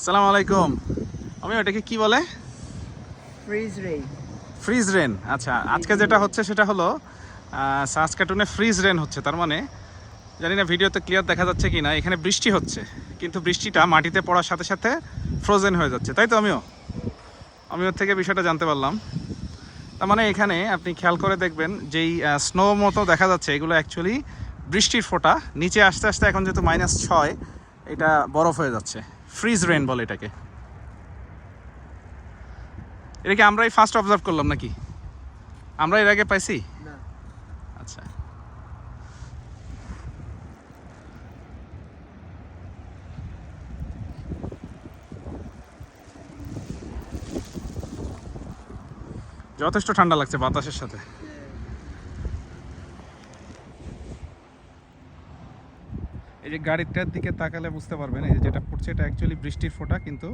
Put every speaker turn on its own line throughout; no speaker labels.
আসসালামু আলাইকুম। আমি ওটাকে কি বলে?
Freeze rain.
Freeze rain. আচ্ছা, আজকে যেটা হচ্ছে সেটা হলো সাসক্যাটুনে ফ্রিজ রেন হচ্ছে। তার মানে জানি না ভিডিওতে ক্লিয়ার দেখা যাচ্ছে কি না, এখানে বৃষ্টি হচ্ছে কিন্তু বৃষ্টিটা মাটিতে পড়ার সাথে সাথে ফ্রোজেন হয়ে যাচ্ছে, তাই তো? আমি ওর থেকে বিষয়টা জানতে পারলাম। তার মানে এখানে আপনি খেয়াল করে দেখবেন যেই স্নো মতো দেখা যাচ্ছে, এগুলো অ্যাকচুয়ালি বৃষ্টির ফোঁটা নিচে আস্তে আস্তে এখন যেহেতু -6, এটা বরফ হয়ে যাচ্ছে। ফ্রিজ রেন বলে এটাকে। এটাকে আমরাই ফার্স্ট অবজার্ভ করলাম নাকি? আমরা এর আগে পাইছি?
না।
আচ্ছা, যথেষ্ট ঠান্ডা লাগছে বাতাসের সাথে। এই যে গাড়িটার দিকে তাকালে বুঝতে পারবেন, এই যে যেটা পড়ছে এটা অ্যাকচুয়ালি বৃষ্টির ফোঁটা কিন্তু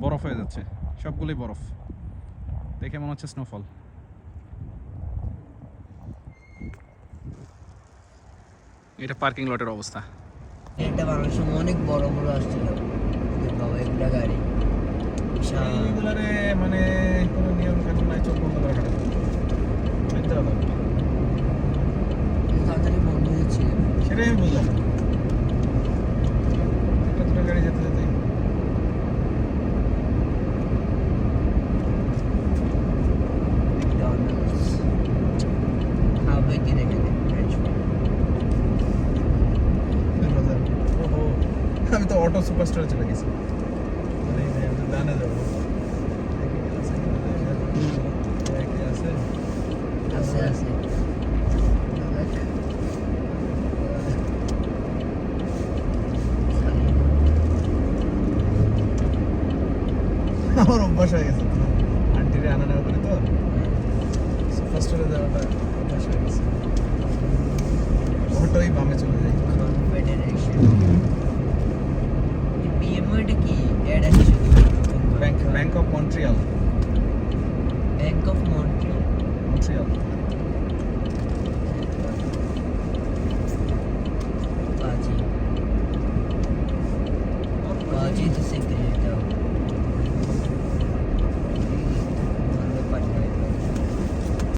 বরফ হয়ে যাচ্ছে, সবগুলোই বরফ। দেখে মনে হচ্ছে স্নোফল। এটা পার্কিং লটের অবস্থা।
এটা বানানোর সময় অনেক বড় বড় আসছিল বাবা, এগুলা গাড়ি
এইগুলারে মানে কোনো নিয়ম কানুন নাই, চোখ বন্ধ করে হাঁটা
তাড়াতাড়ি বন্ধ হয়েছে।
সেটাই আমি বললাম। একটা দুটো গাড়ি যেতে যেতে
খাবে কি দেখে
আমি তো অটো সুপারস্টারে চলে গেছি, মানে ডানে যাবো।
আছে আছে
আমার অভ্যাস হয়ে গেছে, আন্টিরে আনা নেওয়া করে তো সুপারস্টারে যাওয়াটা অভ্যাস হয়ে গেছে। অটোই বামে চলে যায়।
বিএমওটা কি অ্যাড আছে শুধু?
Bank of Montreal.
Bank of Montreal.